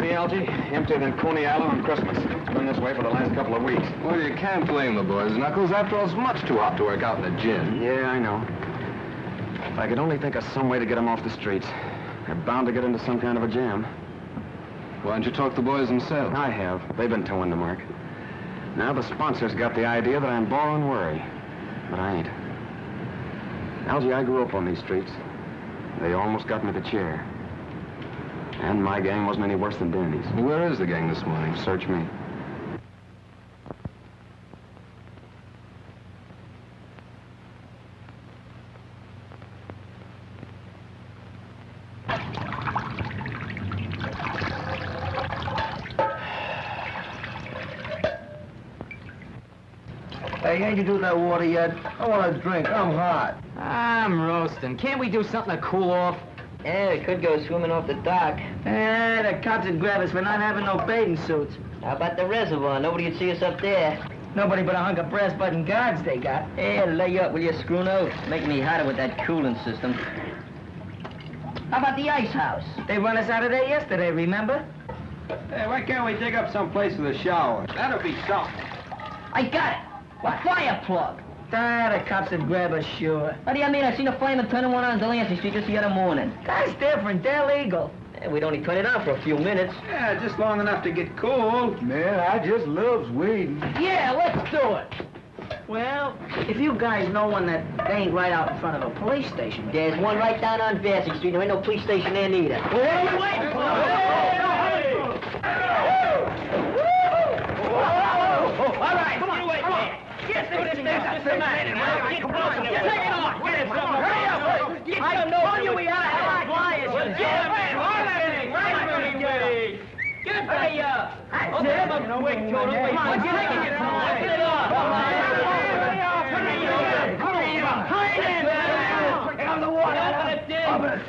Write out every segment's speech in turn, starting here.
me, Algie? Emptier than Coney Island on Christmas. It's been this way for the last couple of weeks. Well, you can't blame the boys, Knuckles. After all, it's much too hot to work out in the gin. Yeah, I know. If I could only think of some way to get them off the streets. They're bound to get into some kind of a jam. Why don't you talk to the boys themselves? I have. They've been towing the mark. Now the sponsors got the idea that I'm borrowing worry. But I ain't. Algie, I grew up on these streets. They almost got me the chair. And my gang wasn't any worse than Danny's. Well, where is the gang this morning? Search me. Hey, ain't you do that water yet? I want a drink. I'm hot. I'm roasting. Can't we do something to cool off? Yeah, we could go swimming off the dock. The cops would grab us for not having no bathing suits. How about the reservoir? Nobody'd see us up there. Nobody but a hunk of brass button guards they got. Yeah, lay you up, will you, screw nose? Making me hotter with that cooling system. How about the ice house? They run us out of there yesterday, remember? Hey, why can't we dig up some place with a shower? That'll be something. I got it! A fire plug! The cops would grab us, sure. What do you mean? I seen a fireman turning one on Delancey Street just the other morning. That's different. They're legal. Yeah, we'd only turn it on for a few minutes. Yeah, just long enough to get cool. Man, I just loves weed. Yeah, let's do it! Well, if you guys know one that ain't right out in front of a police station. There's one right down on Vassy Street. There ain't no police station there neither. Wait! All right, come on, wait. Get this thing up. Come on, take it off. Hurry up. I told you we had to have flyers. Yeah, man, get ready. That's it. Come on, wait, Joe. Come on, take it off. Get it off. Hurry in. On the water. Open it.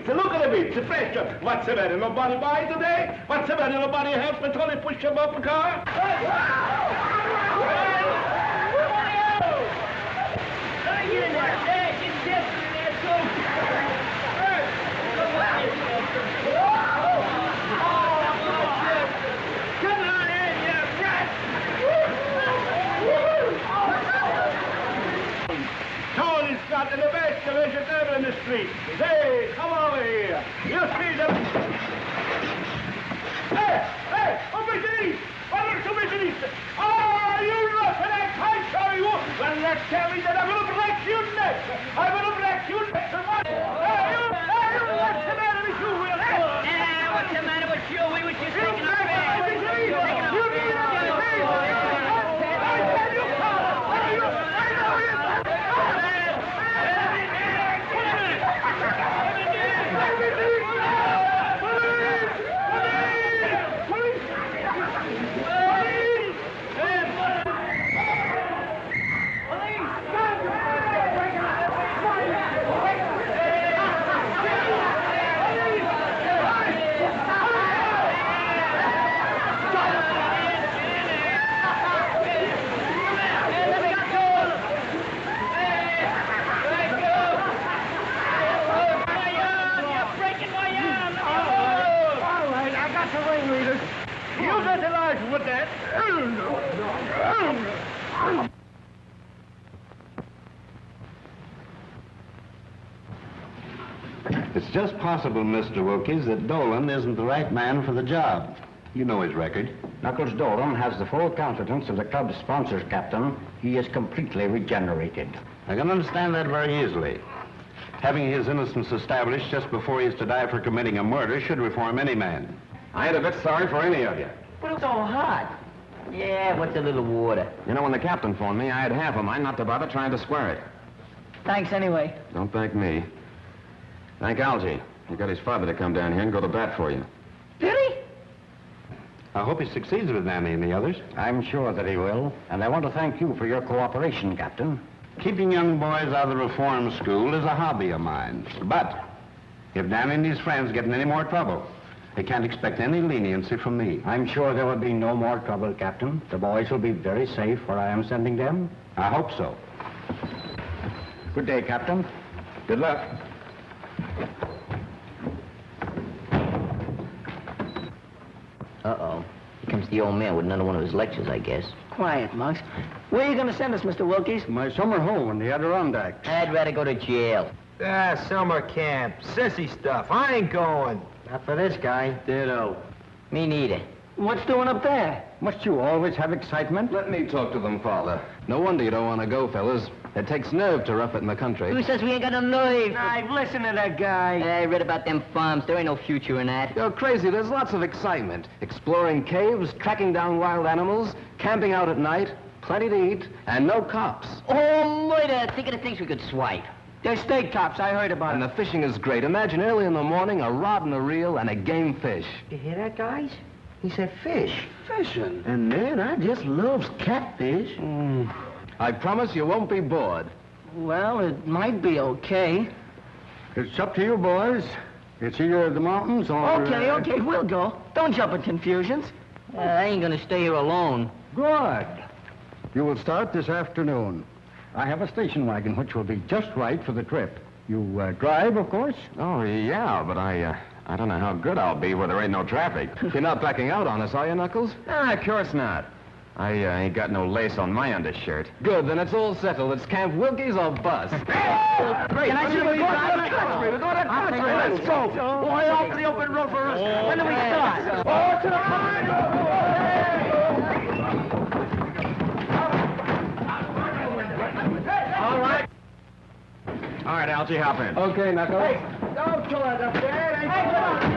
Look at the beach, the pressure. What's the matter? Nobody buy today? What's the matter? Nobody help me till they push him up the car? Get in there. Hey, get Jesse in there, too. Come on in, you rat. Tony's got the best vegetable in the street. Hey, come over here. You see them? Hey, Obedience! Obedience! Oh, you nothing, I can't show you. Well, let's tell me that I'm going to break your neck. I'm going to break your neck. Hey, what's the matter with you, Will? Yeah, what's the matter with you? We were just taking a with that. It's just possible, Mr. Wilkes, that Dolan isn't the right man for the job. You know his record. Knuckles Dolan has the full confidence of the club's sponsors, Captain. He is completely regenerated. I can understand that very easily. Having his innocence established just before he is to die for committing a murder should reform any man. I ain't a bit sorry for any of you. But it's so hot. Yeah, what's a little water? You know, when the captain phoned me, I had half a mind not to bother trying to square it. Thanks anyway. Don't thank me. Thank Algie. He got his father to come down here and go to bat for you. Did he? I hope he succeeds with Danny and the others. I'm sure that he will. And I want to thank you for your cooperation, Captain. Keeping young boys out of the reform school is a hobby of mine. But if Danny and his friends get in any more trouble, they can't expect any leniency from me. I'm sure there will be no more trouble, Captain. The boys will be very safe where I am sending them. I hope so. Good day, Captain. Good luck. Uh-oh. Here comes the old man with another one of his lectures, I guess. Quiet, Monks. Where are you going to send us, Mr. Wilkies? My summer home in the Adirondacks. I'd rather go to jail. Ah, summer camp. Sissy stuff. I ain't going. Not for this guy. Ditto. Me neither. What's doing up there? Must you always have excitement? Let me talk to them, Father. No wonder you don't want to go, fellas. It takes nerve to rough it in the country. Who says we ain't got no nerve? I've listened to that guy. I read about them farms. There ain't no future in that. You're crazy. There's lots of excitement. Exploring caves, tracking down wild animals, camping out at night, plenty to eat, and no cops. Oh, murder! Think of the things we could swipe. They're steak tops. I heard about And it. the fishing is great. Imagine early in the morning, a rod and a reel and a game fish. You hear that, guys? He said fish. Fishing? And man, I just loves catfish. I promise you won't be bored. Well, it might be okay. It's up to you, boys. It's either the mountains or... Okay, we'll go. Don't jump in confusions. I ain't gonna stay here alone. Good. You will start this afternoon. I have a station wagon which will be just right for the trip. You drive, of course? Oh, yeah, but I don't know how good I'll be where there ain't no traffic. You're not backing out on us, are you, Knuckles? Ah, of course not. I ain't got no lace on my undershirt. Good, then it's all settled. It's Camp Wilkies or bust. Can I see the We're going to country. Let's go. Boy, off the open road for us. When do we start? Oh, to the All right, Algie, hop in. Okay, Knuckles. Don't kill us up there. Hey, come on.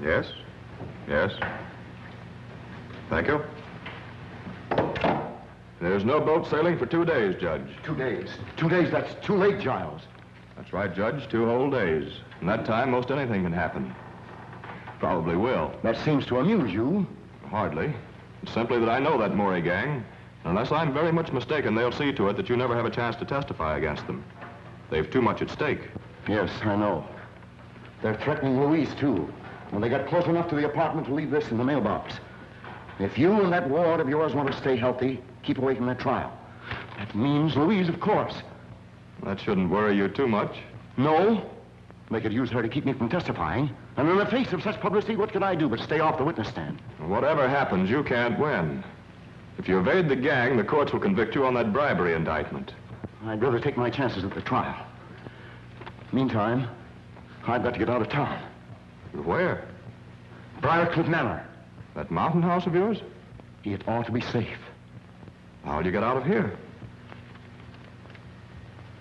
Yes? Yes? Thank you. There's no boat sailing for 2 days, Judge. 2 days. 2 days, that's too late, Giles. That's right, Judge. 2 whole days. In that time, most anything can happen. Probably will. That seems to amuse you. Hardly. It's simply that I know that Murray gang. Unless I'm very much mistaken, they'll see to it that you never have a chance to testify against them. They've too much at stake. Yes, I know. They're threatening Louise, too. When they got close enough to the apartment to leave this in the mailbox. If you and that ward of yours want to stay healthy, keep away from that trial. That means Louise, of course. That shouldn't worry you too much. No. They could use her to keep me from testifying. And in the face of such publicity, what could I do but stay off the witness stand? Whatever happens, you can't win. If you evade the gang, the courts will convict you on that bribery indictment. I'd rather take my chances at the trial. Meantime, I've got to get out of town. Where? Briarcliff Manor. That mountain house of yours? It ought to be safe. How'll you get out of here?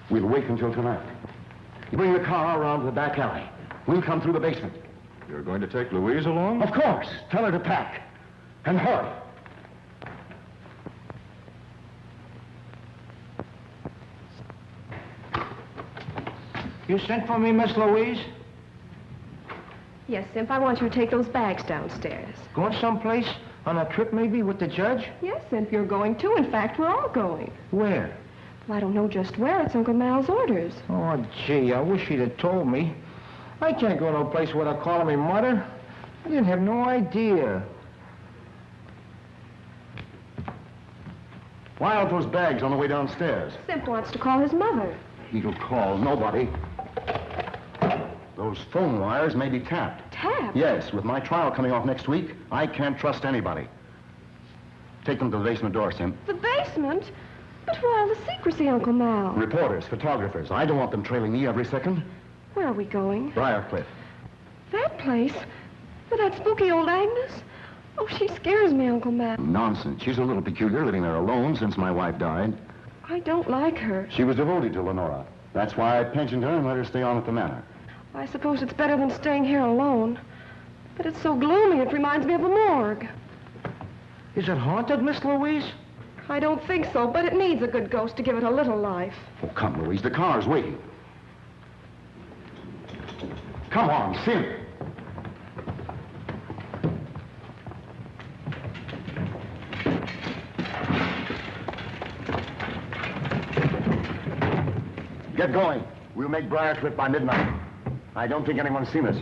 We'll wait until tonight. You bring the car around to the back alley. We'll come through the basement. You're going to take Louise along? Of course. Tell her to pack. And hurry. You sent for me, Miss Louise? Yes, Simp, I want you to take those bags downstairs. Going someplace? On a trip, maybe, with the judge? Yes, Simp, you're going too. In fact, we're all going. Where? Well, I don't know just where. It's Uncle Mal's orders. Oh, gee, I wish he'd have told me. I can't go to a place where they're calling me mother. I didn't have no idea. Why aren't those bags on the way downstairs? Simp wants to call his mother. He'll call nobody. Those phone wires may be tapped. Tapped? Yes, with my trial coming off next week, I can't trust anybody. Take them to the basement door, Simp. The basement? But why all the secrecy, Uncle Mal? Reporters, photographers. I don't want them trailing me every second. Where are we going? Briarcliff. That place? With that spooky old Agnes? Oh, she scares me, Uncle Matt. Nonsense. She's a little peculiar, living there alone since my wife died. I don't like her. She was devoted to Lenora. That's why I pensioned her and let her stay on at the manor. I suppose it's better than staying here alone. But it's so gloomy, it reminds me of a morgue. Is it haunted, Miss Louise? I don't think so, but it needs a good ghost to give it a little life. Oh, come, Louise. The car's waiting. Come on, Sim. Get going. We'll make Briarcliff by midnight. I don't think anyone's seen us.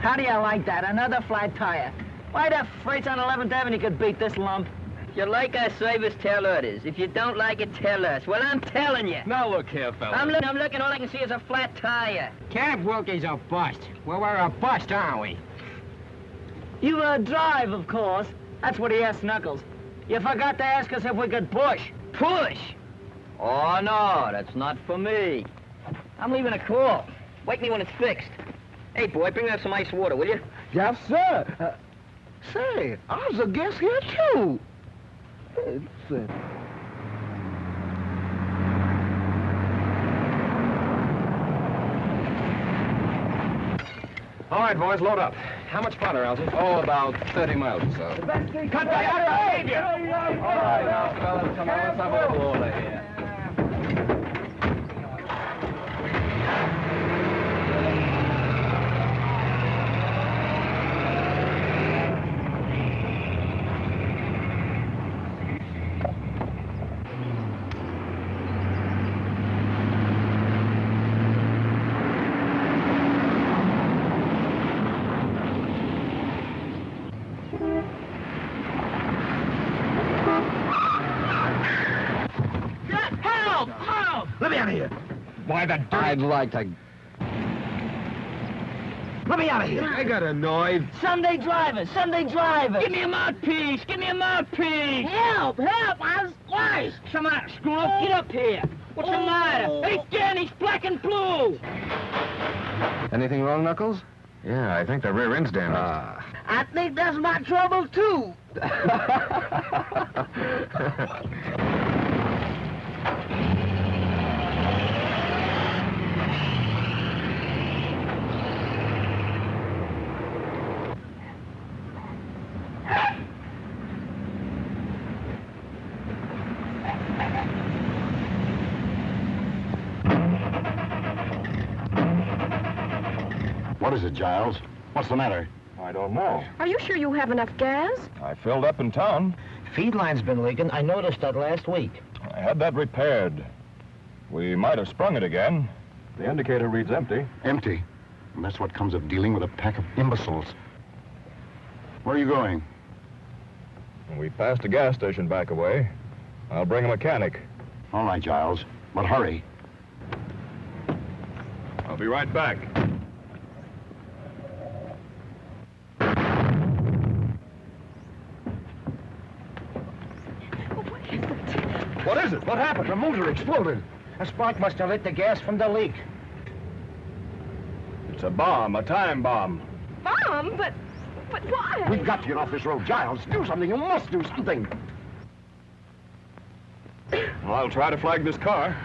How do you like that? Another flat tire. Why the freights on 11th Avenue could beat this lump? If you like our service, tell others. If you don't like it, tell us. Well, I'm telling you. Now look here, fella. I'm looking, all I can see is a flat tire. Camp Wilkie's a bust. Well, we're a bust, aren't we? You drive, of course. That's what he asked Knuckles. You forgot to ask us if we could push. Push? Oh, no, that's not for me. I'm leaving a call. Wake me when it's fixed. Hey, boy, bring me up some ice water, will you? Yes, sir. Say, I was a guest here, too. All right, boys, load up. How much farther, Elsie? Oh, about 30 miles or so. Cut that behavior! All right, now, fellas, come on, let's have a little order here. Let me out of here! Why, the dirt... I'd like to... Let me out of here! I got annoyed. Sunday drivers, Sunday drivers. Give me a mouthpiece! Give me a mouthpiece! Help, help, I was twice. Come on, screw up, get up here. What's the matter? Hey, Dan, he's black and blue. Anything wrong, Knuckles? Yeah, I think the rear end's damaged. I think that's my trouble, too. What is it, Giles? What's the matter? I don't know. Are you sure you have enough gas? I filled up in town. Feed line's been leaking. I noticed that last week. I had that repaired. We might have sprung it again. The indicator reads empty. Empty. And that's what comes of dealing with a pack of imbeciles. Where are you going? We passed a gas station back away. I'll bring a mechanic. All right, Giles. But hurry. I'll be right back. What is it? What happened? The motor exploded. A spark must have lit the gas from the leak. It's a bomb, a time bomb. Mom, but why? We've got to get off this road. Giles, do something. You must do something. Well, I'll try to flag this car.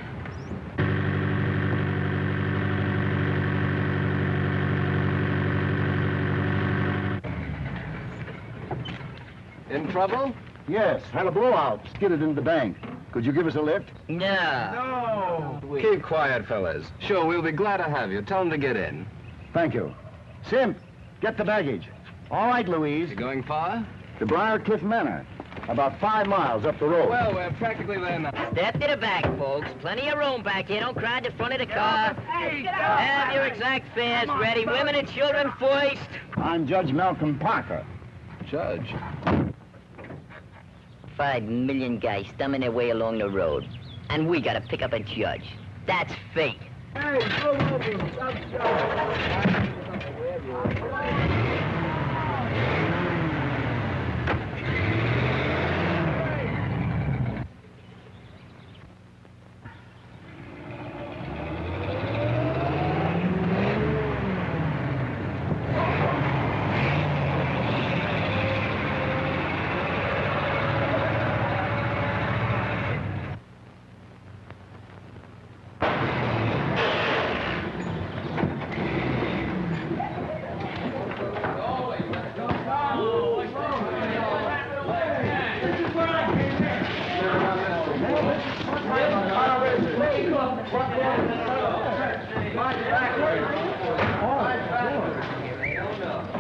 In trouble? Yes, had a blowout. Skidded into the bank. Could you give us a lift? No. Keep quiet, fellas. Sure, we'll be glad to have you. Tell them to get in. Thank you. Simp, get the baggage. All right, Louise. You going far? To Briarcliff Manor. About 5 miles up the road. Well, we're practically there now. Step to the back, folks. Plenty of room back here. Don't crowd the front of the car. Have your exact fares ready. Women and children first. I'm Judge Malcolm Parker. Judge. 5 million guys thumbing their way along the road. And we gotta pick up a judge. That's fate. Hey, go over. Stop.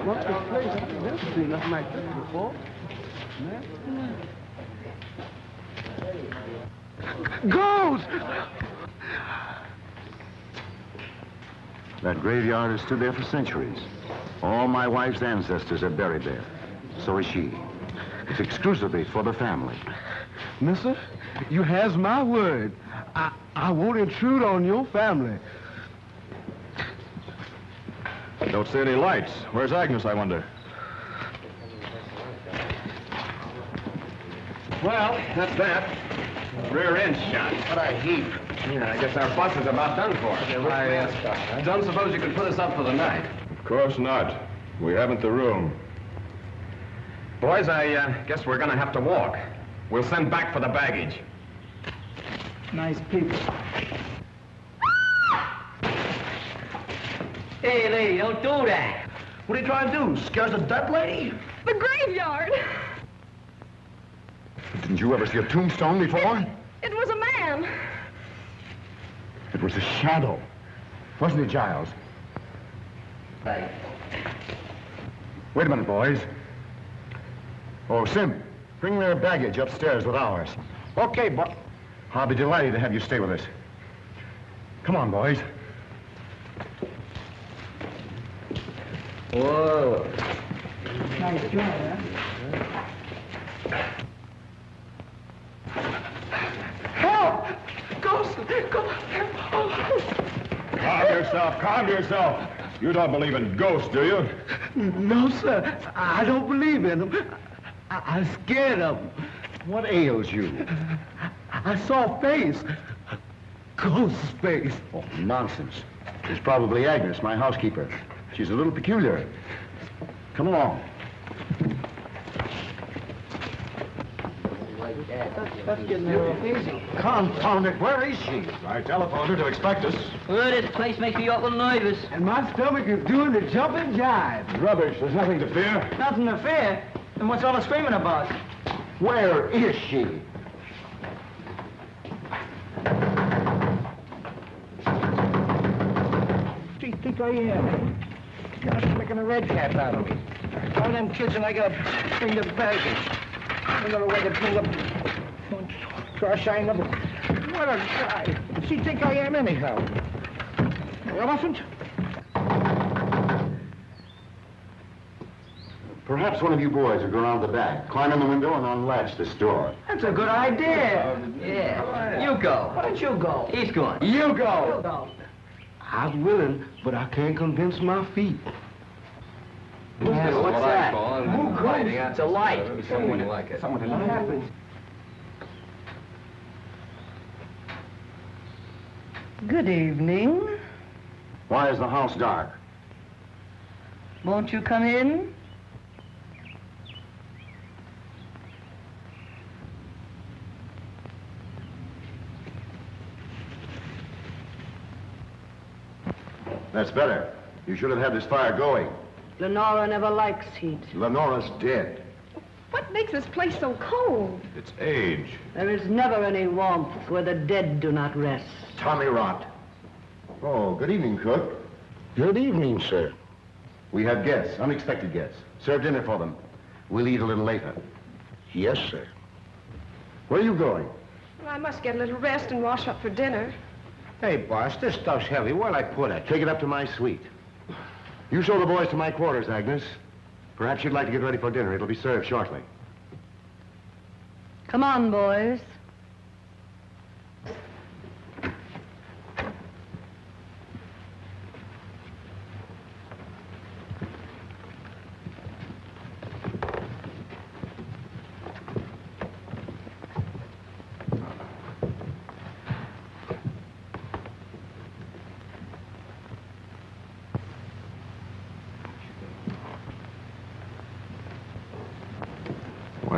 What's the place? Never seen nothing like this before. Ghost! That graveyard has stood there for centuries. All my wife's ancestors are buried there. So is she. It's exclusively for the family. Mister, you has my word. I won't intrude on your family. Don't see any lights. Where's Agnes, I wonder? Well, that's that. Rear end shot. What a heap. Yeah, I guess our bus is about done for. I don't suppose you could put us up for the night. Of course not. We haven't the room. Boys, I guess we're gonna have to walk. We'll send back for the baggage. Nice people. Hey, lady, don't do that. What are you trying to do? Scares a dead lady? The graveyard. Didn't you ever see a tombstone before? It was a man. It was a shadow. Wasn't it, Giles? Right. Wait a minute, boys. Oh, Sim, bring their baggage upstairs with ours. Okay, but... I'll be delighted to have you stay with us. Come on, boys. Whoa. Nice job, huh? Help! Ghost! Calm yourself, calm yourself. You don't believe in ghosts, do you? No, sir. I don't believe in them. I'm scared of them. What ails you? I saw a face. A ghost's face. Oh, nonsense. It's probably Agnes, my housekeeper. She's a little peculiar. Come along. That's getting a little easy. Confound it, where is she? I telephoned her to expect us. Well, this place makes me awful nervous. And my stomach is doing the jumping jive. Rubbish. There's nothing to fear. Nothing to fear. And what's all the screaming about? Where is she? What do you think I am? You're making a red cap out of me. All them kids and I gotta bring the baggage. Another way to bring up... Gosh, I never... What a guy. What does he think I am anyhow? An elephant? Perhaps one of you boys will go around the back, climb in the window, and unlatch this door. That's a good idea. Yeah. You go. Why don't you go? He's going. You go. I'm willing, but I can't convince my feet. What's that? It's a light. Someone like it. What happened? Good evening. Why is the house dark? Won't you come in? That's better. You should have had this fire going. Lenora never likes heat. Lenora's dead. What makes this place so cold? It's age. There is never any warmth where the dead do not rest. Tommy rot. Oh, good evening, cook. Good evening, sir. We have guests, unexpected guests. Serve dinner for them. We'll eat a little later. Yes, sir. Where are you going? Well, I must get a little rest and wash up for dinner. Hey, boss, this stuff's heavy. Where'll I put it? Take it up to my suite. You show the boys to my quarters, Agnes. Perhaps you'd like to get ready for dinner. It'll be served shortly. Come on, boys.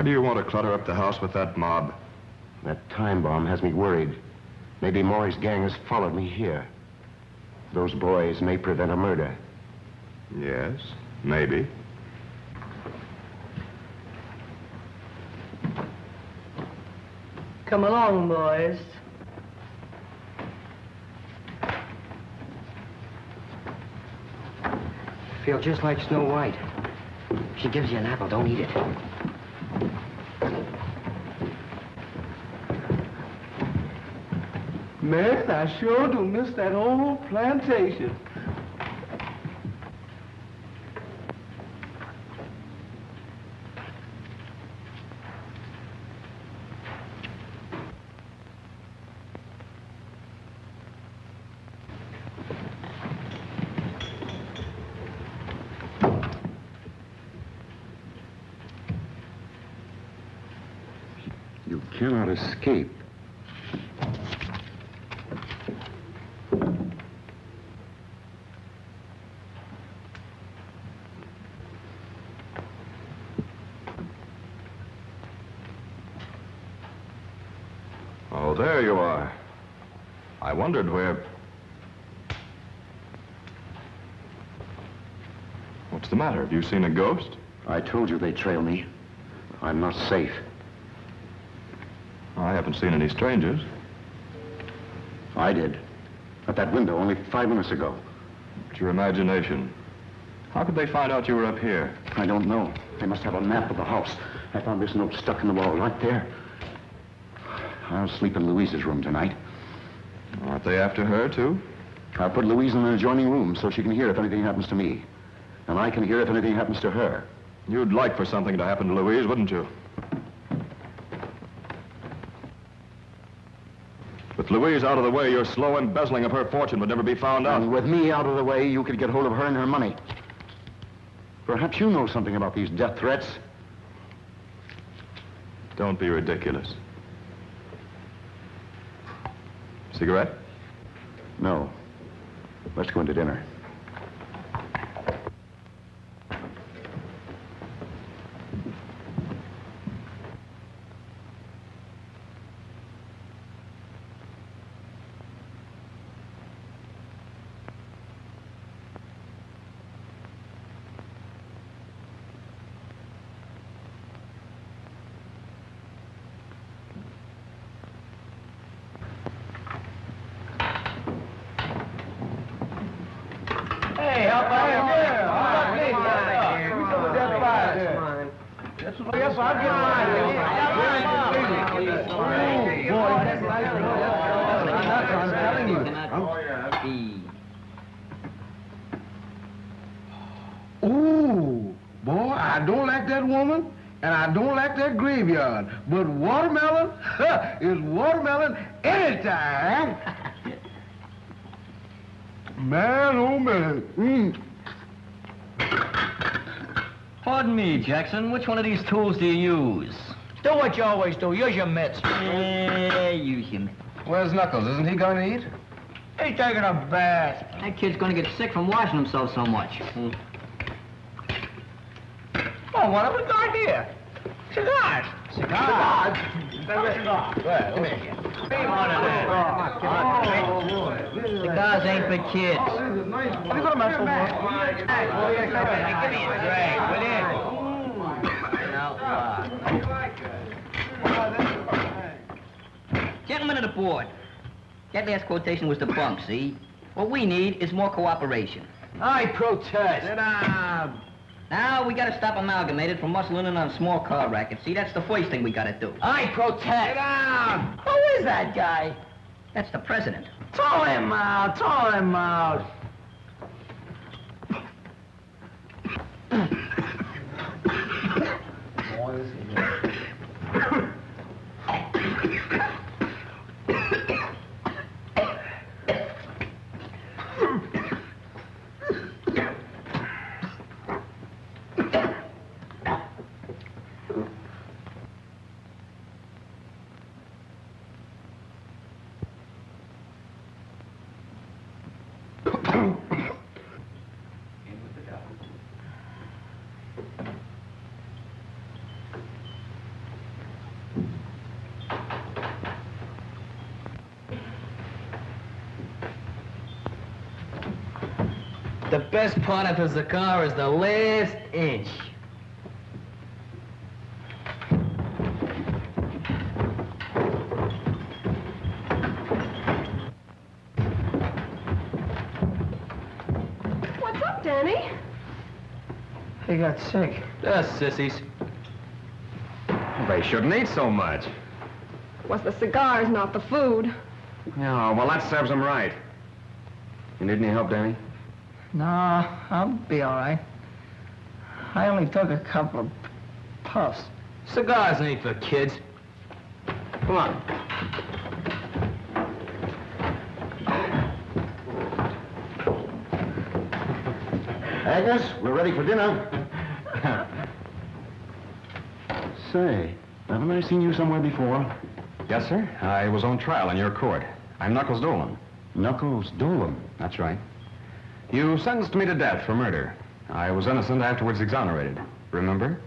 Why do you want to clutter up the house with that mob? That time bomb has me worried. Maybe Maury's gang has followed me here. Those boys may prevent a murder. Yes, maybe. Come along, boys. Feel just like Snow White. If she gives you an apple, don't eat it. Man, I sure do miss that old plantation. You cannot escape. Oh, there you are. I wondered where... What's the matter? Have you seen a ghost? I told you they'd trail me. I'm not safe. I haven't seen any strangers. I did. At that window only 5 minutes ago. It's your imagination. How could they find out you were up here? I don't know. They must have a map of the house. I found this note stuck in the wall right there. I'll sleep in Louise's room tonight. Aren't they after her, too? I'll put Louise in an adjoining room so she can hear if anything happens to me. And I can hear if anything happens to her. You'd like for something to happen to Louise, wouldn't you? With Louise out of the way, your slow embezzling of her fortune would never be found out. And with me out of the way, you could get hold of her and her money. Perhaps you know something about these death threats. Don't be ridiculous. Cigarette? No. Let's go into dinner. Hey, help out here. Yes, I'll get mine. Boy, that's nice. I'm telling you. Ooh, boy, I don't like that woman, and I don't like that graveyard. But watermelon is watermelon anytime. Man, oh man. Pardon me, Jackson. Which one of these tools do you use? Do what you always do. Use your mitts. Use your mitts. Where's Knuckles? Isn't he going to eat? He's taking a bath. That kid's gonna get sick from washing himself so much. Oh, what have we got here? Cigars. Cigars? Come here. Cigars ain't for kids. Have you got a mess for me? Give me a drag, will you? Gentlemen of the board, that last quotation was the bunk, see? What we need is more cooperation. I protest. Sit down. Now, we gotta stop Amalgamated from muscling in on small car rackets. See, that's the first thing we gotta do. I protest. Sit down. Who is that guy? That's the president. Throw him out. Throw him out. The best part of the cigar is the last inch. What's up, Danny? He got sick. Sissies. They shouldn't eat so much. It was the cigars, not the food. Yeah, well, that serves them right. You need any help, Danny? No, I'll be all right. I only took a couple of puffs. Cigars ain't for kids. Come on. Agnes, we're ready for dinner. Say, haven't I seen you somewhere before? Yes, sir. I was on trial in your court. I'm Knuckles Dolan. Knuckles Dolan? That's right. You sentenced me to death for murder. I was innocent, afterwards exonerated. Remember?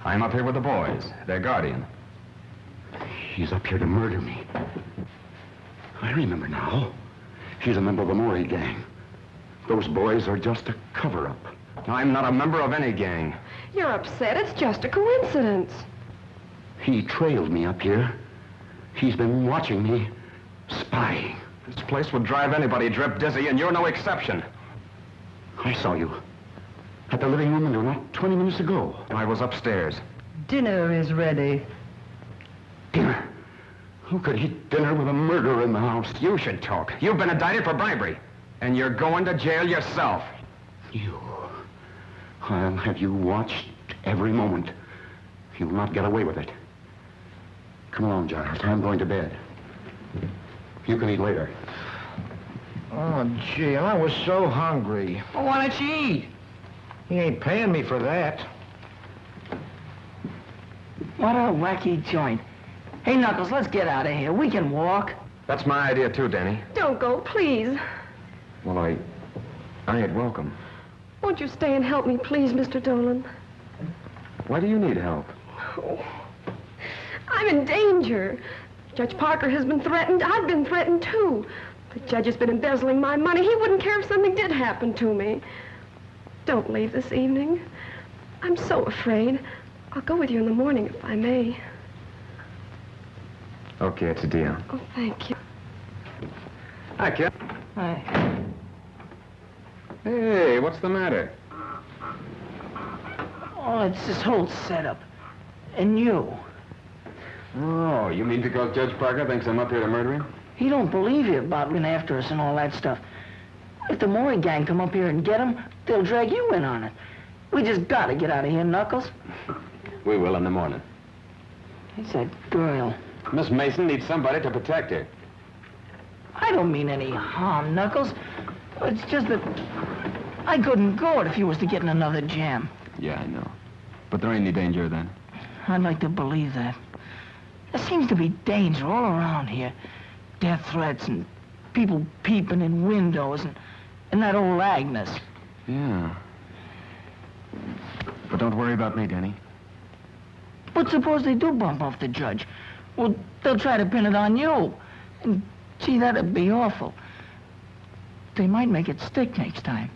I'm up here with the boys, their guardian. She's up here to murder me. I remember now. She's a member of the Maury gang. Those boys are just a cover-up. I'm not a member of any gang. You're upset. It's just a coincidence. He trailed me up here. He's been watching me, spying. This place would drive anybody drip dizzy, and you're no exception. I saw you at the living room window not 20 minutes ago. I was upstairs. Dinner is ready. Dinner? Who could eat dinner with a murderer in the house? You should talk. You've been indicted for bribery, and you're going to jail yourself. You? I'll have you watched every moment. You'll not get away with it. Come along, Giles. I'm going to bed. You can eat later. Oh, gee, I was so hungry. Well, why don't you eat? He ain't paying me for that. What a wacky joint. Hey, Knuckles, let's get out of here. We can walk. That's my idea, too, Danny. Don't go, please. Well, I ain't welcome. Won't you stay and help me, please, Mr. Dolan? Why do you need help? Oh, I'm in danger. Judge Parker has been threatened. I've been threatened, too. The judge has been embezzling my money. He wouldn't care if something did happen to me. Don't leave this evening. I'm so afraid. I'll go with you in the morning, if I may. Okay, it's a deal. Oh, thank you. Hi, kid. Hi. Hey, what's the matter? Oh, it's this whole setup. And you. Oh, you mean because Judge Parker thinks I'm up here to murder him? He don't believe you about being after us and all that stuff. If the Maury gang come up here and get him, they'll drag you in on it. We just gotta get out of here, Knuckles. We will in the morning. It's that girl. Miss Mason needs somebody to protect her. I don't mean any harm, Knuckles. It's just that I couldn't go it if you was to get in another jam. Yeah, I know. But there ain't any danger then. I'd like to believe that. There seems to be danger all around here. Death threats and people peeping in windows and that old Agnes. Yeah. But don't worry about me, Danny. But suppose they do bump off the judge? Well, they'll try to pin it on you. And, gee, that'd be awful. They might make it stick next time.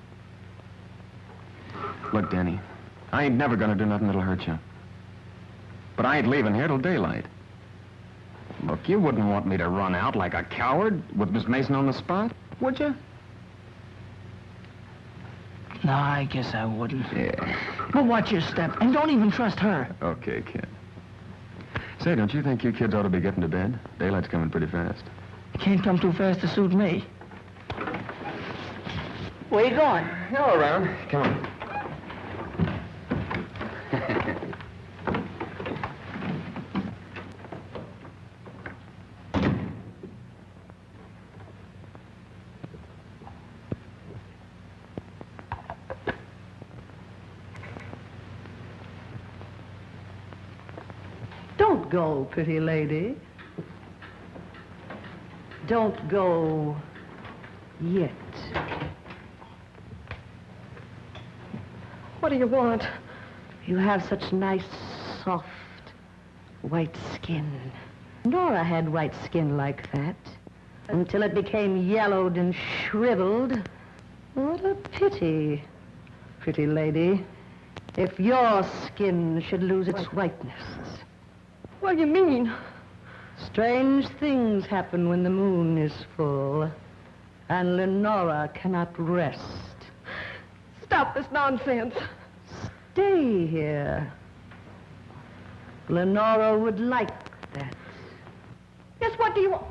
Look, Danny, I ain't never gonna do nothing that'll hurt you. But I ain't leaving here till daylight. Look, you wouldn't want me to run out like a coward with Miss Mason on the spot, would you? No, I guess I wouldn't. Yeah. But watch your step, and don't even trust her. Okay, kid. Say, don't you think you kids ought to be getting to bed? Daylight's coming pretty fast. Can't come too fast to suit me. Where you going? Go around. Come on. Don't go, pretty lady. Don't go yet. What do you want? You have such nice, soft, white skin. Nora had white skin like that until it became yellowed and shriveled. What a pity, pretty lady, if your skin should lose its whiteness. What do you mean? Strange things happen when the moon is full, and Lenora cannot rest. Stop this nonsense. Stay here. Lenora would like that. Yes, what do you want?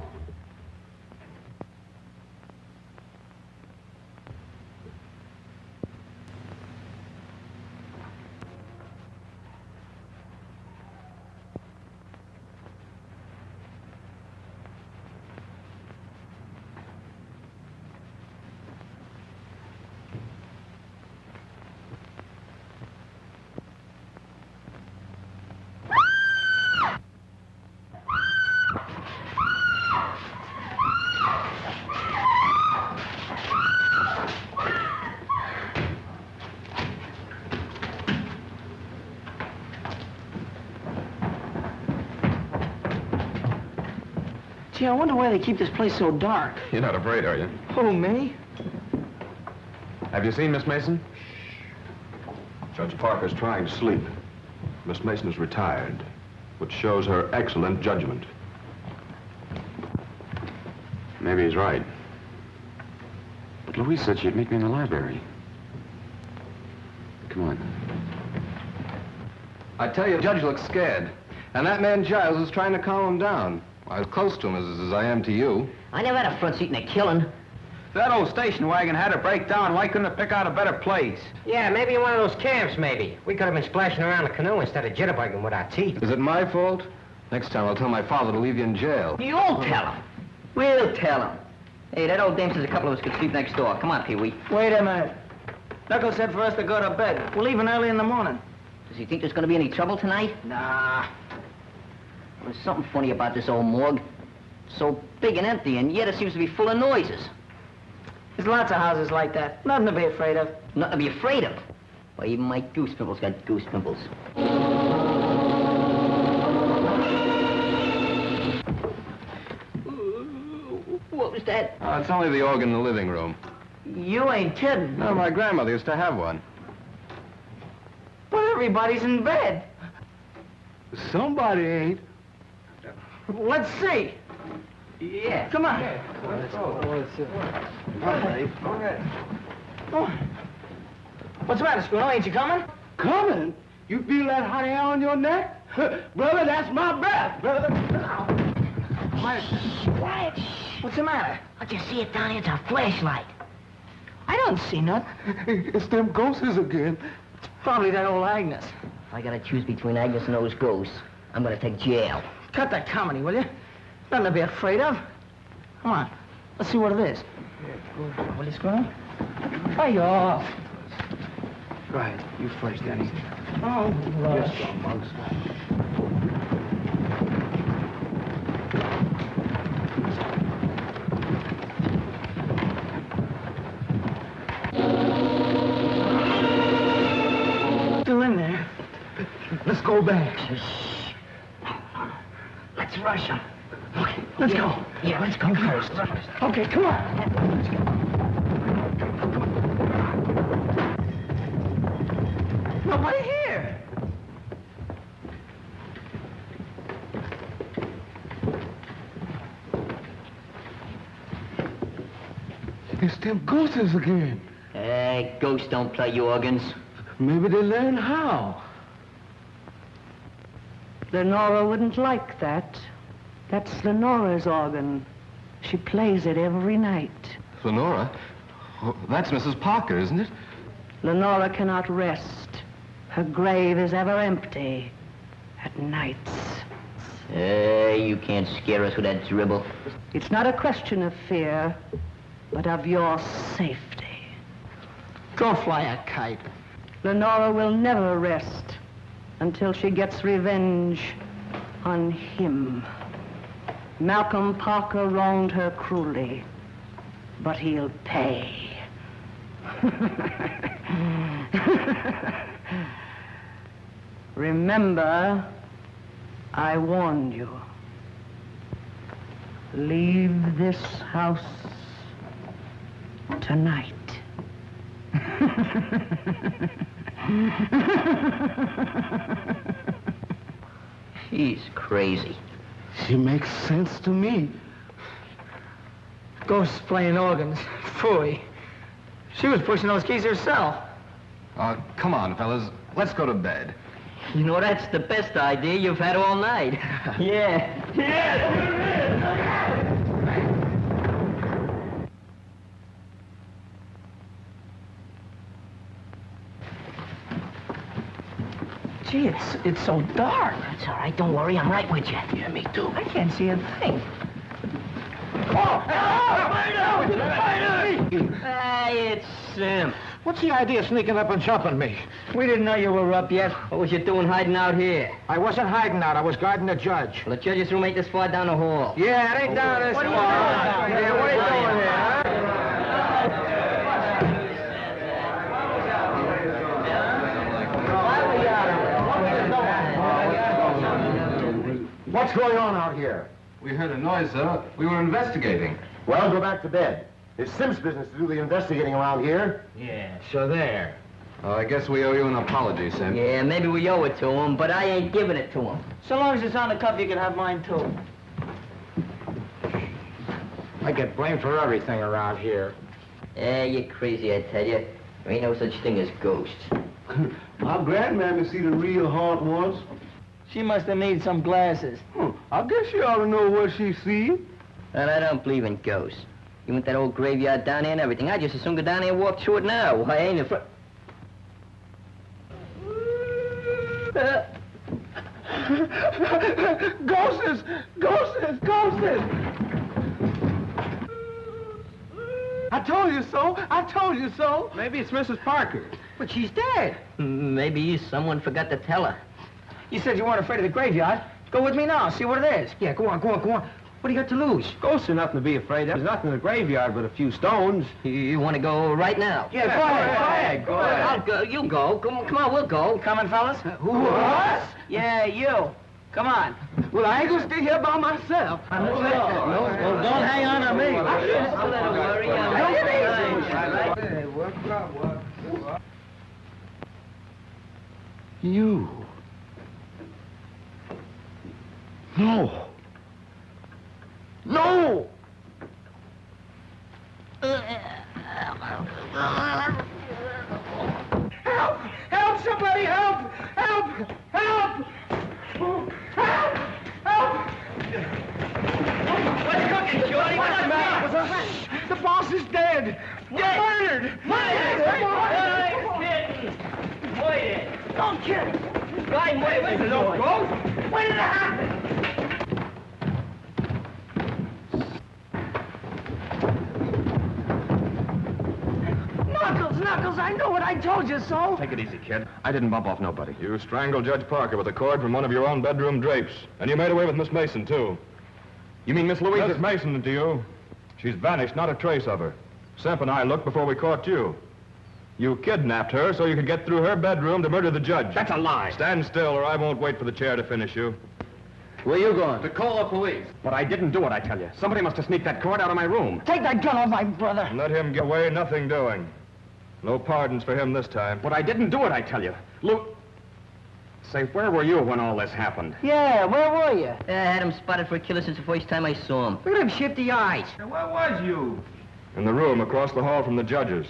Gee, I wonder why they keep this place so dark. You're not afraid, are you? Who, me? Have you seen Miss Mason? Judge Parker's trying to sleep. Miss Mason is retired, which shows her excellent judgment. Maybe he's right. But Louise said she'd meet me in the library. Come on. I tell you, the judge looks scared. And that man Giles is trying to calm him down. I was close to him as I am to you. I never had a front seat in a killing. If that old station wagon had to break down, why couldn't it pick out a better place? Yeah, maybe in one of those camps, maybe. We could have been splashing around the canoe instead of jitterbugging with our teeth. Is it my fault? Next time I'll tell my father to leave you in jail. You'll tell him. We'll tell him. Hey, that old dame says a couple of us could sleep next door. Come on, Pee-wee. Wait a minute. Knuckles said for us to go to bed. We're leaving early in the morning. Does he think there's going to be any trouble tonight? Nah. There's something funny about this old morgue. So big and empty, and yet it seems to be full of noises. There's lots of houses like that. Nothing to be afraid of. Nothing to be afraid of. Why, even my goose pimples got goose pimples. What was that? It's only the organ in the living room. You ain't kidding. No, my grandmother used to have one. But everybody's in bed. Somebody ain't. Let's see. Yeah. Come on. What's the matter, Squirrel? Ain't you coming? Coming? You feel that hot air on your neck? Brother, that's my breath, brother. Quiet. What's the matter? I can see it down here. It's a flashlight. I don't see nothing. It's them ghosts again. Probably that old Agnes. If I gotta choose between Agnes and those ghosts, I'm gonna take jail. Cut that comedy, will you? Nothing to be afraid of. Come on. Let's see what it is. Will you, Squirrel? Fire off. Right, you first, Danny. Oh, Yes, monks. Still in there. Let's go back. Let's rush them. Okay, let's go. Yeah, let's go first. Okay, come on. Nobody here. It's them ghosts again. Hey, ghosts don't play organs. Maybe they learn how. Lenora wouldn't like that. That's Lenora's organ. She plays it every night. Lenora? Oh, that's Mrs. Parker, isn't it? Lenora cannot rest. Her grave is ever empty at nights. Hey, you can't scare us with that dribble. It's not a question of fear, but of your safety. Go fly a kite. Lenora will never rest until she gets revenge on him. Malcolm Parker wronged her cruelly, but he'll pay. Remember, I warned you. Leave this house tonight. He's crazy. She makes sense to me. Ghosts playing organs. Phooey. She was pushing those keys herself. Come on, fellas. Let's go to bed. You know, that's the best idea you've had all night. Yeah. Gee, it's so dark. That's all right. Don't worry. I'm right with you. Yeah, me too. I can't see a thing. Hey, it's Sim. What's the idea of sneaking up and jumping me? We didn't know you were up yet. What was you doing hiding out here? I wasn't hiding out. I was guarding the judge. Well, the judge's room ain't this far down the hall. Yeah, it ain't down this far. Yeah, what are you doing here, huh? What's going on out here? We heard a noise, sir. We were investigating. Well, go back to bed. It's Sim's business to do the investigating around here. Yeah, so there. Oh, I guess we owe you an apology, Sim. Yeah, maybe we owe it to him, but I ain't giving it to him. So long as it's on the cuff, you can have mine, too. I get blamed for everything around here. Yeah, you're crazy, I tell you. There ain't no such thing as ghosts. I'm glad Mammy see the real haunt ones. She must have made some glasses. I guess she ought to know what she see. And I don't believe in ghosts. You want that old graveyard down there and everything. I just as soon go down there and walk through it now. I ain't afraid. Ghosts! Ghosts! Ghosts! I told you so! I told you so! Maybe it's Mrs. Parker. But she's dead. Maybe someone forgot to tell her. You said you weren't afraid of the graveyard. Go with me now, see what it is. Yeah, go on. What do you got to lose? Ghosts are nothing to be afraid of. There's nothing in the graveyard but a few stones. You want to go right now? Yeah, go ahead. Go ahead. I'll go. You go. Come on, we'll go. Coming, fellas? Who, us? Yeah, you. Come on. Well, I ain't gonna stay here by myself. Well, don't hang on to me. Don't worry. You. No. No! Help! Help! Somebody help! Help! Help! Help! Help! What's cooking, Shorty? What's the matter? The boss is dead! Murdered! Wait. Don't kill him. Right, wait. This is no ghost. When did it happen? Knuckles, I know it. I told you so. Take it easy, kid. I didn't bump off nobody. You strangled Judge Parker with a cord from one of your own bedroom drapes. And you made away with Miss Mason, too. You mean Miss Louise? Miss Mason, to you. She's vanished, not a trace of her. Semp and I looked before we caught you. You kidnapped her so you could get through her bedroom to murder the judge. That's a lie. Stand still, or I won't wait for the chair to finish you. Where you going? To call the police. But I didn't do it, I tell you. Somebody must have sneaked that cord out of my room. Take that gun off my brother. Let him get away, nothing doing. No pardons for him this time. But I didn't do it, I tell you. Say, where were you when all this happened? Yeah, where were you? I had him spotted for a killer since the first time I saw him. Look at him shifty eyes. Where was you? In the room across the hall from the judges.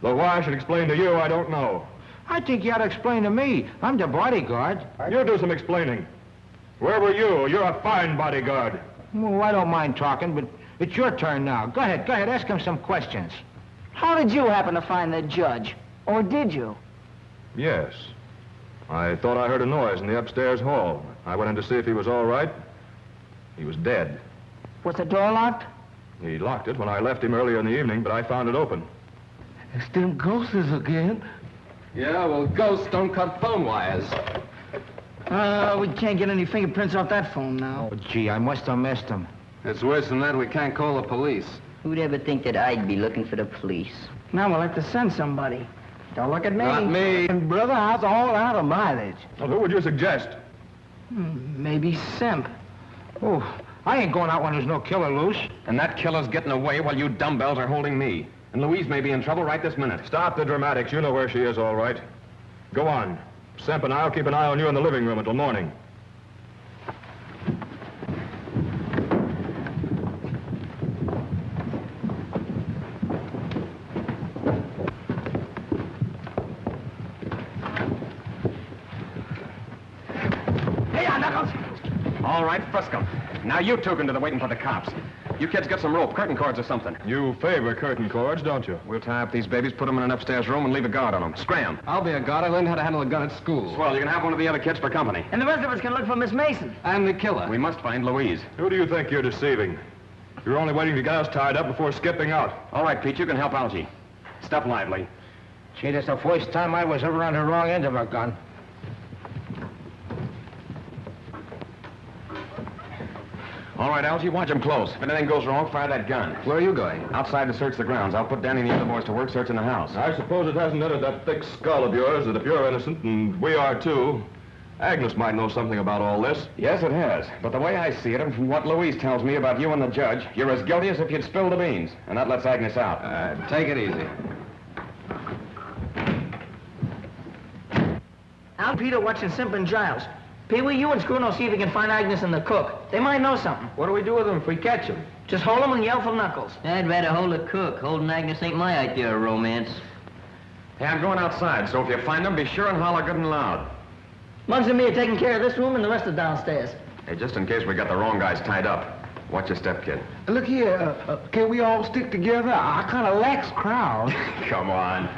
Though why I should explain to you, I don't know. I think you ought to explain to me. I'm the bodyguard. You do some explaining. Where were you? You're a fine bodyguard. Well, I don't mind talking, but it's your turn now. Go ahead, ask him some questions. How did you happen to find the judge? Or did you? Yes. I thought I heard a noise in the upstairs hall. I went in to see if he was all right. He was dead. Was the door locked? He locked it when I left him earlier in the evening, but I found it open. It's them ghosts again. Yeah, well, ghosts don't cut phone wires. We can't get any fingerprints off that phone now. Oh, gee, I must have missed him. It's worse than that. We can't call the police. Who'd ever think that I'd be looking for the police? Now we'll have to send somebody. Don't look at me. Not me. And brother, I was all out of mileage. Well, who would you suggest? Maybe Semp. Oh, I ain't going out when there's no killer loose. And that killer's getting away while you dumbbells are holding me. And Louise may be in trouble right this minute. Stop the dramatics. You know where she is, all right. Go on. Semp and I'll keep an eye on you in the living room until morning. All right, Frisco. Now you two can do the waiting for the cops. You kids get some rope, curtain cords or something. You favor curtain cords, don't you? We'll tie up these babies, put them in an upstairs room, and leave a guard on them. Scram. I'll be a guard. I learned how to handle a gun at school. Swell, you can have one of the other kids for company. And the rest of us can look for Miss Mason. I'm the killer. We must find Louise. Who do you think you're deceiving? You're only waiting to get us tied up before skipping out. All right, Pete, you can help Algie. Step lively. Gee, that's the first time I was ever on the wrong end of a gun. All right, Algie, watch him close. If anything goes wrong, fire that gun. Where are you going? Outside to search the grounds. I'll put Danny and the other boys to work searching the house. I suppose it hasn't entered that thick skull of yours that if you're innocent, and we are too, Agnes might know something about all this. Yes, it has. But the way I see it, and from what Louise tells me about you and the judge, you're as guilty as if you'd spilled the beans. And that lets Agnes out. Take it easy. Al, Peter, watching Simp and Giles. Pee-wee, you and Scruno see if you can find Agnes and the cook. They might know something. What do we do with them if we catch them? Just hold them and yell for Knuckles. I'd rather hold the cook. Holding Agnes ain't my idea of romance. Hey, I'm going outside, so if you find them, be sure and holler good and loud. Muggs and me are taking care of this room and the rest are downstairs. Hey, just in case we got the wrong guys tied up. Watch your step, kid. Look here, can we all stick together? I kind of lax crowd. Come on.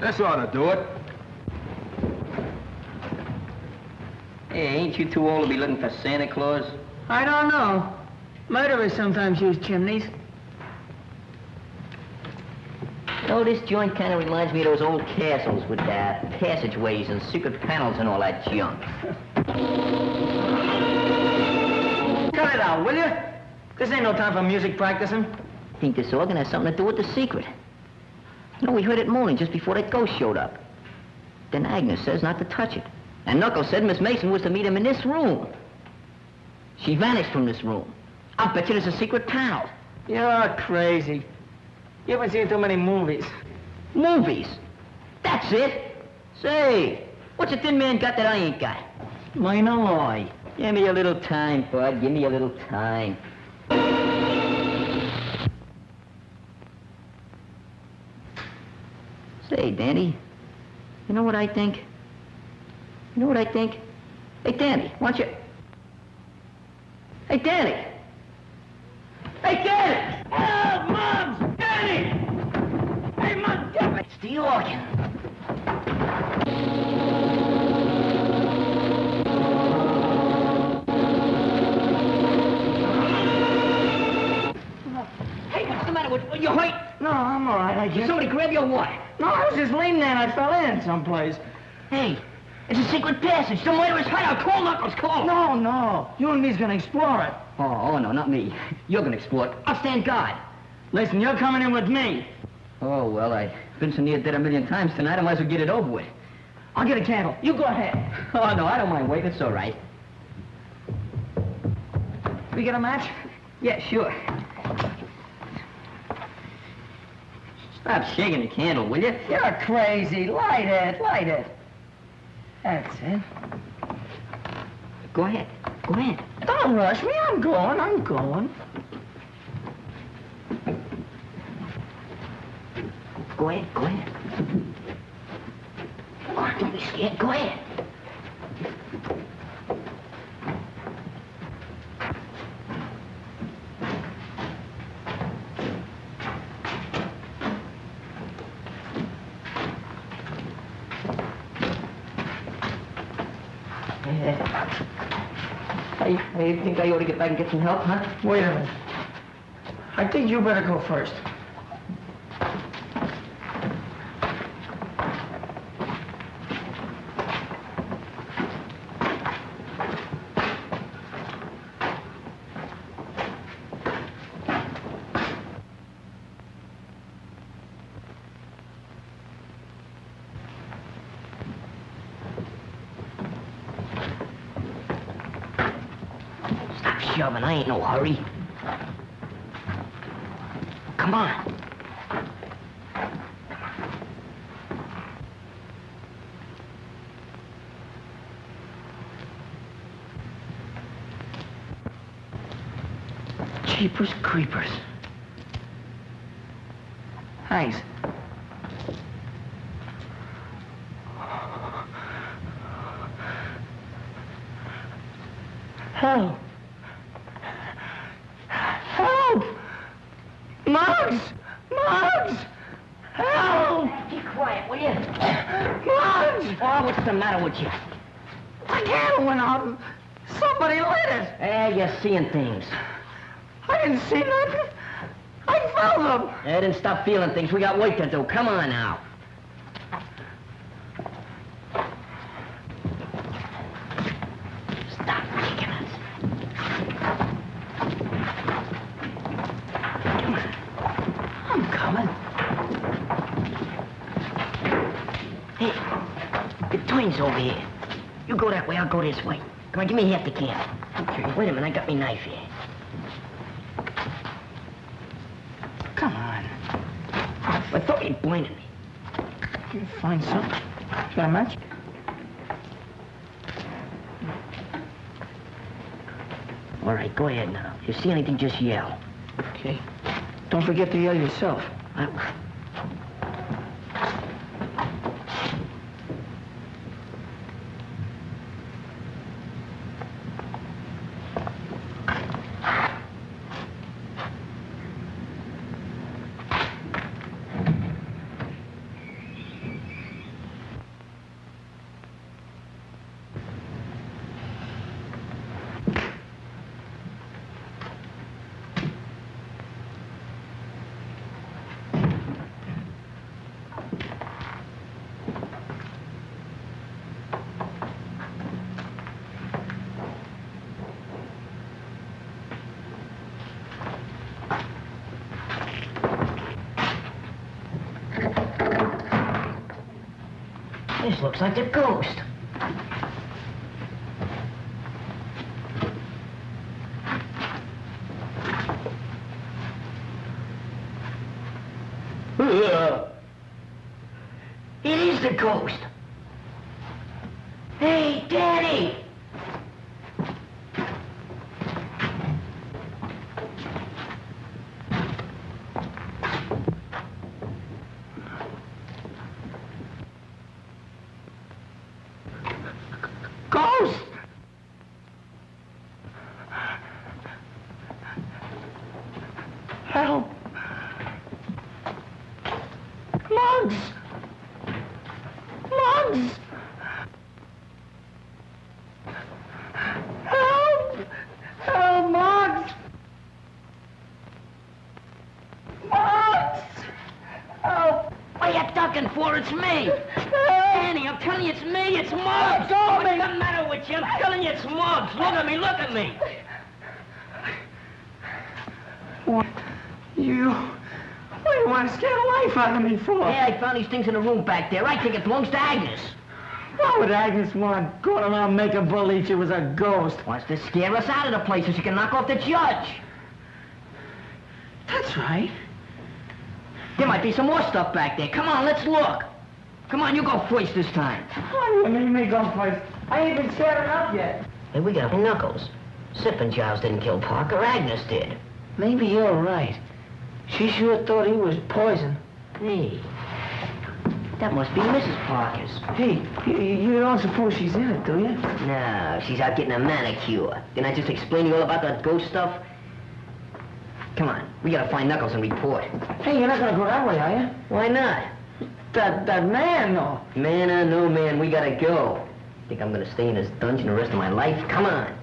This ought to do it. Hey, ain't you too old to be looking for Santa Claus? I don't know. Murderers sometimes use chimneys. Oh, this joint kind of reminds me of those old castles with passageways and secret panels and all that junk. Cut it out, will you? This ain't no time for music practicing. Think this organ has something to do with the secret. You know, we heard it moaning just before that ghost showed up. Then Agnes says not to touch it. And Knuckles said Miss Mason was to meet him in this room. She vanished from this room. I'll bet you there's a secret panel. You're crazy. You haven't seen too many movies. Movies? That's it. Say, what's a thin man got that I ain't got? Mine alloy. Give me a little time, bud. Give me a little time. Say, Danny, you know what I think? You know what I think? Hey, Danny, why don't you... Hey, Danny! Hey, Danny! Oh, Mom! Danny! Hey, Mom, damn it! It's the organ. Hey, what's the matter with you? You hurt? No, I'm all right, I Did guess. somebody grab you or what? No, I was just leaning there and I fell in someplace. Hey, it's a secret passage. The murderer's hideout. Call Knuckles, call. No. You and me's gonna explore it. Oh, no, not me. You're gonna explore it. I'll stand guard. Listen, you're coming in with me. Oh, well, I've been so near dead a million times tonight, I might as well get it over with. I'll get a candle. You go ahead. Oh, no, I don't mind waiting. It's all right. We get a match? Yeah, sure. Stop shaking the candle, will you? You're crazy. Light it. That's it. Go ahead. Go ahead. Don't rush me. I'm going. Go ahead. Oh, don't be scared. Go ahead. I think I ought to get back and get some help, huh? Wait a minute. I think you better go first. shoving. I ain't no hurry. Come on. Jeepers creepers. Thanks. Help! Help! Muggs! Muggs! Help! Be quiet, will you? Muggs! Oh, what's the matter with you? The candle went out. Somebody lit it. Hey, you're seeing things. I didn't see nothing. I felt them. Hey, then stop feeling things. We got work to do. Come on now. Stop kicking us. Come on. I'm coming. Hey, the twins over here. You go that way, I'll go this way. Come on, give me half the can. Okay. Wait a minute, I got me knife here. Come on. I thought you'd blinded me. You find something. Got a match? All right, go ahead now. If you see anything, just yell. Okay. Don't forget to yell yourself. This looks like a ghost. It is the ghost. Hey, Daddy! Ghost! Help! Muggs! Muggs! Help! Help, Muggs! Muggs! Help! What are you ducking for? It's me! Danny, I'm telling you it's me, it's Muggs! What's the matter with you? I'm telling you it's Muggs! Look at me, look at me! What? What do you want to scare the life out of me for? Yeah, I found these things in the room back there. I think it belongs to Agnes. What would Agnes want? Going around making believe she was a ghost. Wants to scare us out of the place so she can knock off the judge. That's right. There might be some more stuff back there. Come on, let's look. Come on, you go first this time. Why do you make me go first? I ain't even scared enough yet. Hey, we got Knuckles. Sip and Giles didn't kill Parker. Agnes did. Maybe you're right. She sure thought he was poison. Hey, that must be Mrs. Parker's. Hey, you don't suppose she's in it, do you? No, she's out getting a manicure. Didn't I just explain to you all about that ghost stuff? Come on, we gotta find Knuckles and report. Hey, you're not gonna go that way, are you? Why not? That man, though. Man or no man, we gotta go. Think I'm gonna stay in this dungeon the rest of my life? Come on.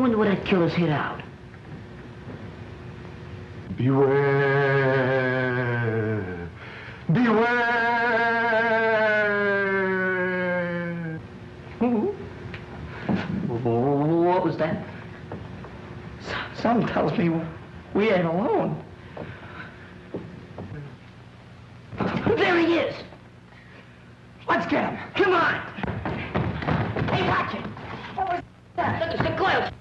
wonder where that killer's hid out. Beware. Beware. What was that? Something tells me we ain't alone. There he is! Let's get him. Come on! Hey, watch it! What was that? Look, it's the Coyle.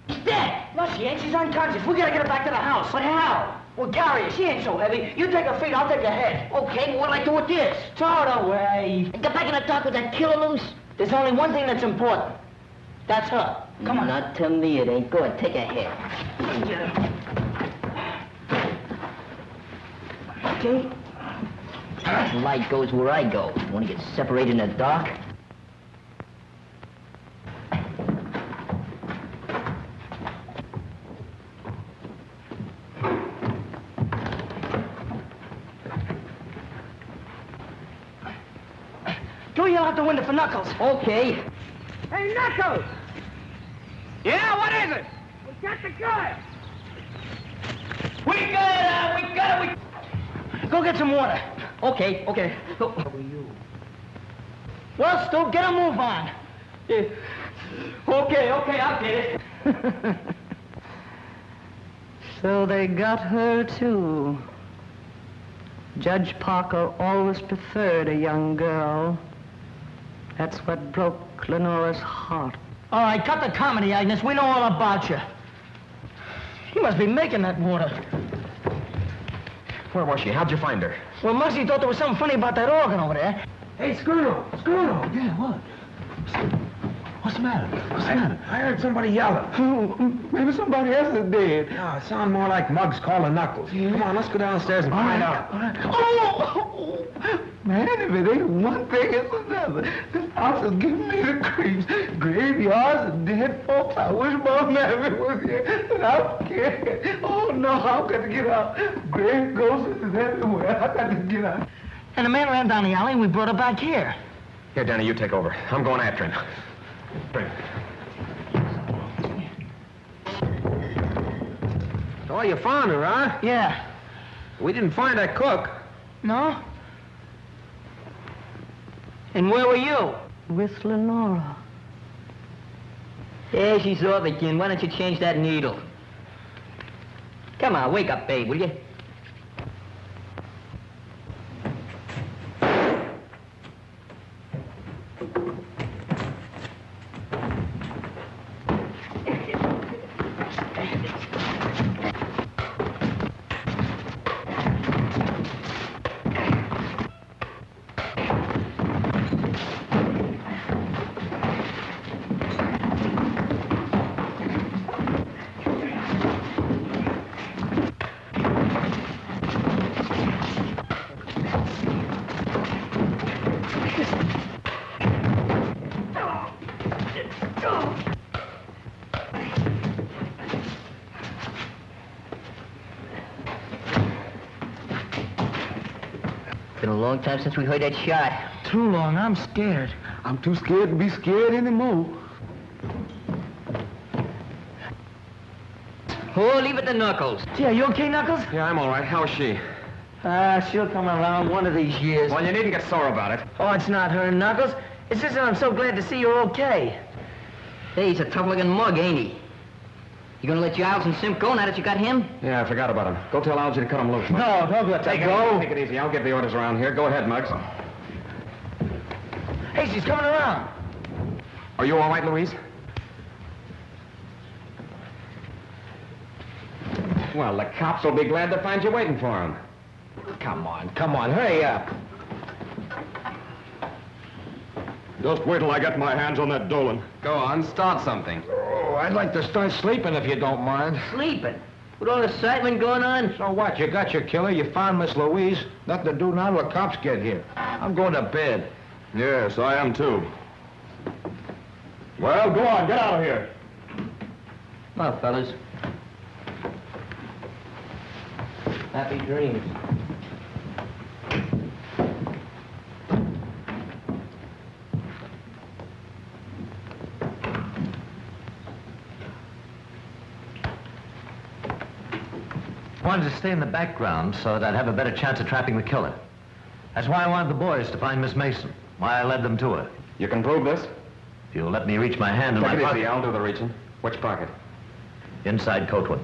She's dead! No, she ain't. She's unconscious. We gotta get her back to the house. But how? Well, Gary, she ain't so heavy. You take her feet, I'll take her head. Okay, but what'll I do with this? Throw it away. And get back in the dark with that killer loose? There's only one thing that's important. That's her. Come on. Not to me, it ain't. Go ahead, take her head. Okay. Light goes where I go. Want to get separated in the dark? Go yell out the window for Knuckles. Okay. Hey, Knuckles! Yeah, what is it? We got the guy! We got it. Go get some water. Okay. Go. Well, Stu, get a move on. Yeah. Okay, I'll get it. So they got her, too. Judge Parker always preferred a young girl. That's what broke Lenora's heart. All right, cut the comedy, Agnes. We know all about you. You must be making that water. Where was she? How'd you find her? Well, Muggsy thought there was something funny about that organ over there. Hey, Scruno! Yeah, what? What's the matter? I heard somebody yelling. Maybe somebody else is dead. No, it sounded more like Muggs calling Knuckles. Come on, let's go downstairs and find out. Oh, man, if it ain't one thing, it's another. This house is giving me the creeps. Graveyards and dead folks. I wish Mom Maverick was here, but I'm scared. Oh, no, I've got to get out. Grave ghosts is everywhere. I've got to get out. And the man ran down the alley and we brought her back here. Here, Danny, you take over. I'm going after him. Bring. Oh, you found her, huh? Yeah. We didn't find that cook. No? And where were you? With Lenora. Yeah, she's off again. Why don't you change that needle? Come on, wake up, babe, will you? Been a long time since we heard that shot. Too long. I'm scared. I'm too scared to be scared anymore. Oh, leave it to Knuckles. Yeah, you okay, Knuckles? Yeah, I'm all right. How's she? She'll come around one of these years. Well, you needn't get sore about it. Oh, it's not her, Knuckles. It's just that I'm so glad to see you're okay. Hey, he's a tough-looking mug, ain't he? You gonna let Giles and Simp go now that you got him? Yeah, I forgot about him. Go tell Algy to cut him loose. No, don't let Take that go. Take it easy. I'll give the orders around here. Go ahead, Muggs. Hey, she's coming around. Are you all right, Louise? Well, the cops will be glad to find you waiting for them. Come on, hurry up. Just wait till I get my hands on that Dolan. Go on, start something. Oh, I'd like to start sleeping if you don't mind. Sleeping? With all the excitement going on? So what? You got your killer, you found Miss Louise. Nothing to do now till the cops get here. I'm going to bed. Yes, I am too. Well, go on, get out of here. Well, fellas. Happy dreams. I wanted to stay in the background so that I'd have a better chance of trapping the killer. That's why I wanted the boys to find Miss Mason, why I led them to her. You can prove this? If you'll let me reach my hand in my Take it pocket. easy, I'll do the reaching. Which pocket? Inside coat one.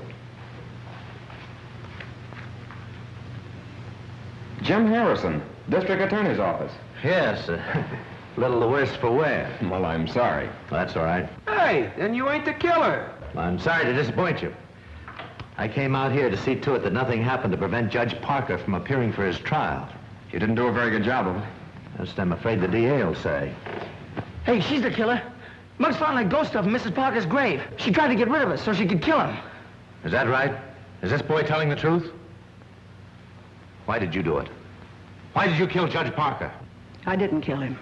Jim Harrison, District Attorney's Office. Yes, a little the worse for wear. Well, I'm sorry. That's all right. Hey, then you ain't the killer. I'm sorry to disappoint you. I came out here to see to it that nothing happened to prevent Judge Parker from appearing for his trial. You didn't do a very good job of it. That's what I'm afraid the DA will say. Hey, she's the killer. Muggs found that ghost stuff in Mrs. Parker's grave. She tried to get rid of us so she could kill him. Is that right? Is this boy telling the truth? Why did you do it? Why did you kill Judge Parker? I didn't kill him.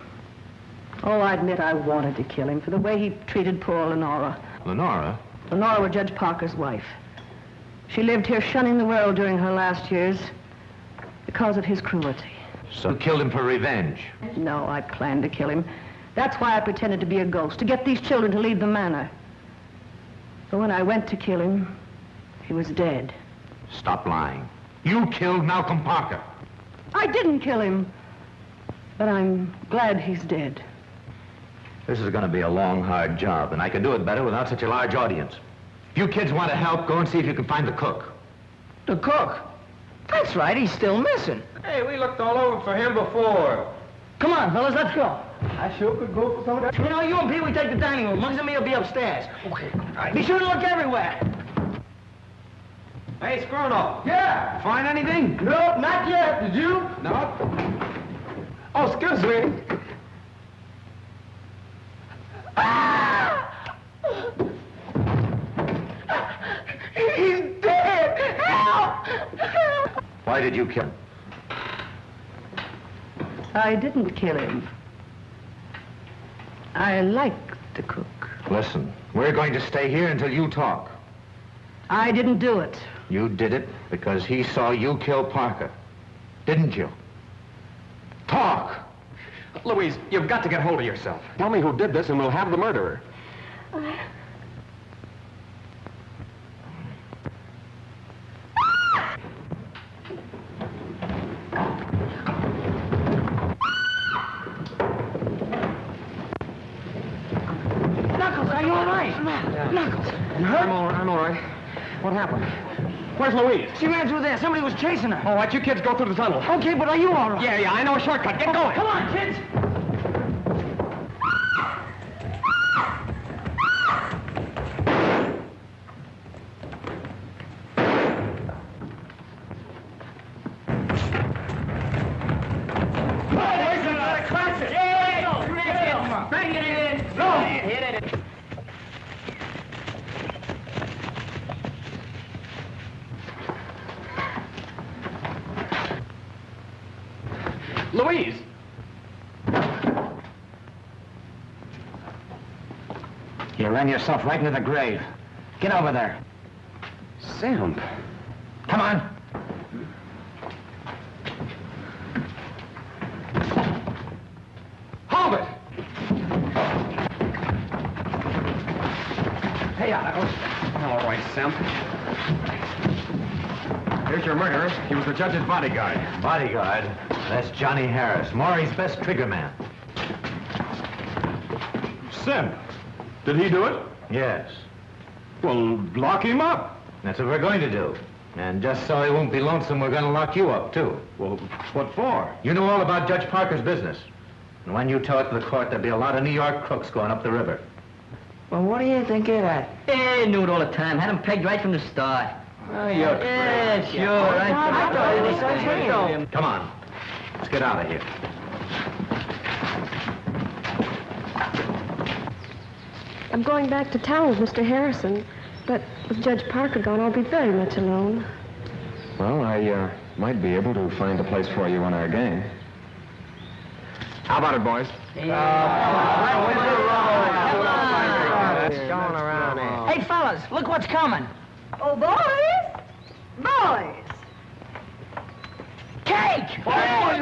Oh, I admit I wanted to kill him for the way he treated poor Lenora. Lenora? Lenora was Judge Parker's wife. She lived here shunning the world during her last years because of his cruelty. So you killed him for revenge? No, I planned to kill him. That's why I pretended to be a ghost, to get these children to leave the manor. But when I went to kill him, he was dead. Stop lying. You killed Malcolm Parker. I didn't kill him, but I'm glad he's dead. This is going to be a long, hard job, and I could do it better without such a large audience. If you kids want to help, go and see if you can find the cook. The cook? That's right, he's still missing. Hey, we looked all over for him before. Come on, fellas, let's go. I sure could go for some of that. You know, you and Pete, we take the dining room. Muggs and me will be upstairs. Okay. Be sure to look everywhere. Hey, Scrono. Yeah. Find anything? Nope, not yet. Did you? No. Oh, excuse me. He's dead! Help! Why did you kill him? I didn't kill him. I like the cook. Listen, we're going to stay here until you talk. I didn't do it. You did it because he saw you kill Parker. Didn't you? Talk! Louise, you've got to get hold of yourself. Tell me who did this and we'll have the murderer. Knuckles, are you all right? Knuckles, you hurt? I'm all right. What happened? Where's Louise? She ran through there. Somebody was chasing her. All right, you kids go through the tunnel. Okay, but are you all right? Yeah, I know a shortcut. Get going. Come on, kids. Louise! You ran yourself right into the grave. Get over there. Sam. Come on. Hold it! Hey, Knuckles. All right, Sam. Here's your murderer. He was the judge's bodyguard. Bodyguard? That's Johnny Harris, Maury's best trigger man. Sim, did he do it? Yes. Well, lock him up. That's what we're going to do. And just so he won't be lonesome, we're going to lock you up, too. Well, what for? You know all about Judge Parker's business. And when you tell it to the court, there'll be a lot of New York crooks going up the river. Well, what do you think of that? Hey, knew it all the time. Had him pegged right from the start. Yeah, sure. I thought it was him. Come on. Let's get out of here. I'm going back to town with Mr. Harrison, but with Judge Parker gone, I'll be very much alone. Well, I might be able to find a place for you on our gang. How about it, boys? Hey, fellas, look what's coming. Oh, boys! Boys! Cake! Boys!